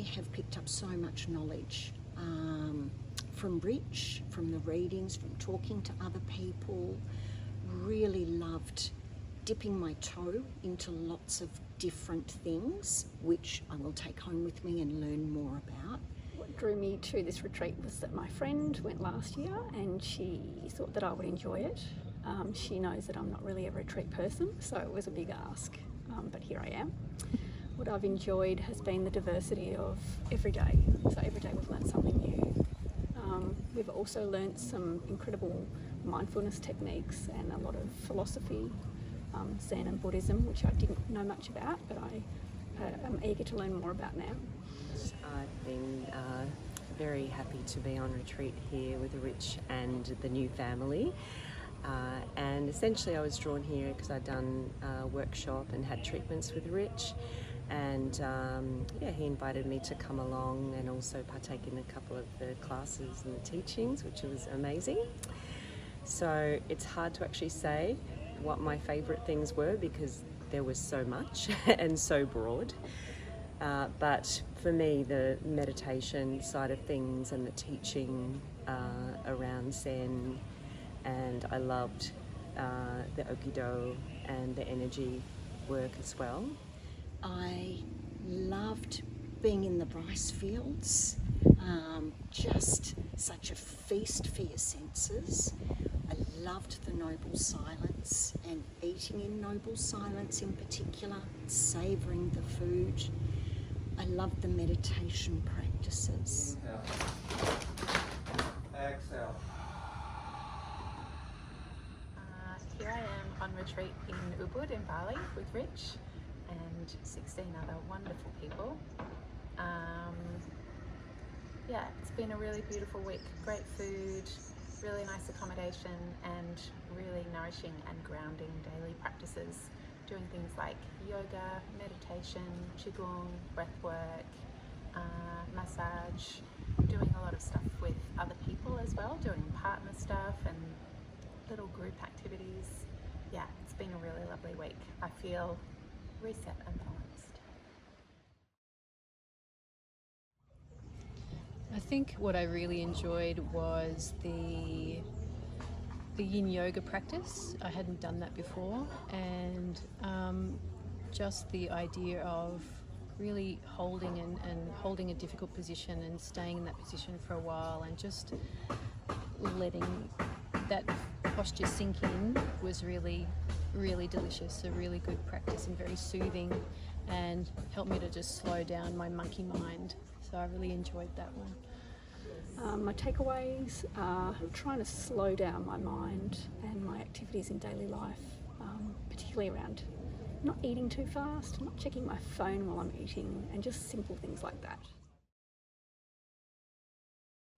have picked up so much knowledge from Rich, from the readings, from talking to other people. Really loved dipping my toe into lots of different things, which I will take home with me and learn more about. What drew me to this retreat was that my friend went last year and she thought that I would enjoy it. She knows that I'm not really a retreat person, so it was a big ask, but here I am. What I've enjoyed has been the diversity of every day. So every day we've learned something new. We've also learnt some incredible mindfulness techniques and a lot of philosophy, Zen and Buddhism, which I didn't know much about, but I am eager to learn more about now. I've been very happy to be on retreat here with Rich and the new family. And essentially I was drawn here because I'd done a workshop and had treatments with Rich. And yeah, he invited me to come along and also partake in a couple of the classes and the teachings, which was amazing. So it's hard to actually say what my favourite things were because there was so much and so broad. But for me, the meditation side of things and the teaching around Zen, and I loved the Okido and the energy work as well. I loved being in the rice fields, just such a feast for your senses. I loved the noble silence and eating in noble silence in particular, savouring the food. I loved the meditation practices. Exhale. Here I am on retreat in Ubud in Bali with Rich and 16 other wonderful people. Yeah, it's been a really beautiful week. Great food, really nice accommodation, and really nourishing and grounding daily practices. Doing things like yoga, meditation, qigong, breathwork, massage, doing a lot of stuff with other people as well, doing partner stuff and little group activities. Yeah, it's been a really lovely week. I feel reset and balanced. I think what I really enjoyed was the yin yoga practice. I hadn't done that before, and just the idea of really holding and holding a difficult position and staying in that position for a while and just letting that posture sink in was really, really delicious. A really good practice and very soothing, and helped me to just slow down my monkey mind. So I really enjoyed that one. My takeaways are trying to slow down my mind and my activities in daily life, particularly around not eating too fast, not checking my phone while I'm eating, and just simple things like that.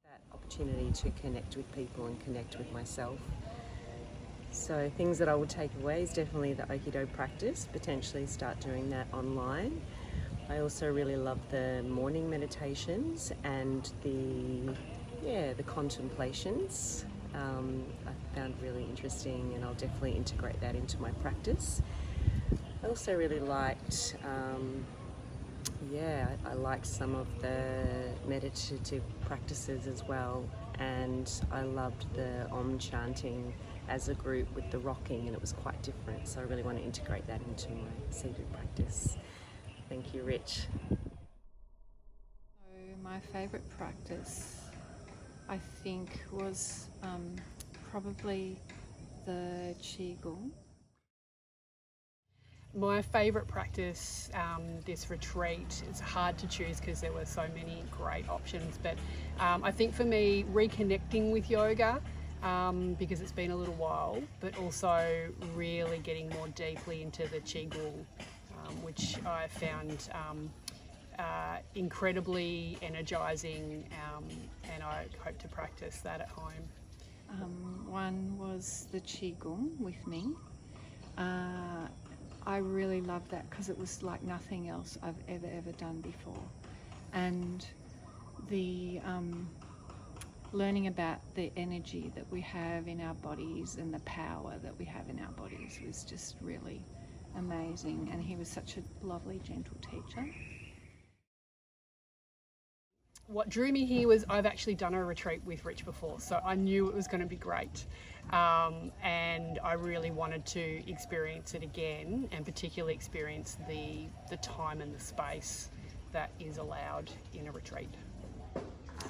That opportunity to connect with people and connect with myself. So things that I would take away is definitely the Aikido practice, potentially start doing that online. I also really love the morning meditations and the contemplations. I found really interesting, and I'll definitely integrate that into my practice. I also really liked, I liked some of the meditative practices as well, and I loved the Om chanting as a group with the rocking, and it was quite different, so I really want to integrate that into my seated practice. Thank you, Rich. So my favourite practice, I think, was probably the Qigong. My favourite practice this retreat, it's hard to choose because there were so many great options, but I think for me, reconnecting with yoga, because it's been a little while, but also really getting more deeply into the Qigong, which I found incredibly energising, and I hope to practice that at home. One was the Qigong with me. I really loved that because it was like nothing else I've ever done before. And the learning about the energy that we have in our bodies and the power that we have in our bodies was just really amazing. And he was such a lovely, gentle teacher. What drew me here was I've actually done a retreat with Rich before, so I knew it was going to be great, and I really wanted to experience it again, and particularly experience the time and the space that is allowed in a retreat.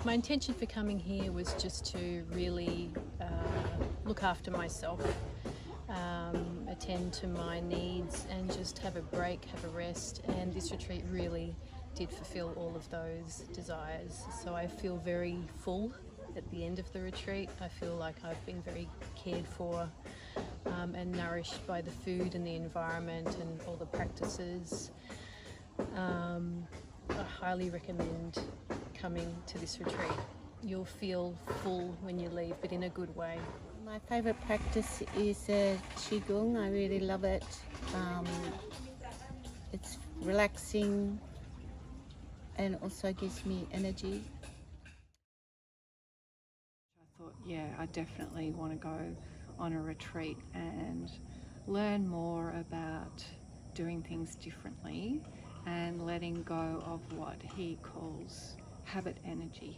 My intention for coming here was just to really look after myself, attend to my needs, and just have a break, have a rest, and this retreat really did fulfill all of those desires. So I feel very full at the end of the retreat. I feel like I've been very cared for and nourished by the food and the environment and all the practices. I highly recommend coming to this retreat. You'll feel full when you leave, but in a good way. My favorite practice is Qigong. I really love it. It's relaxing and also gives me energy. I thought, yeah, I definitely want to go on a retreat and learn more about doing things differently and letting go of what he calls habit energy.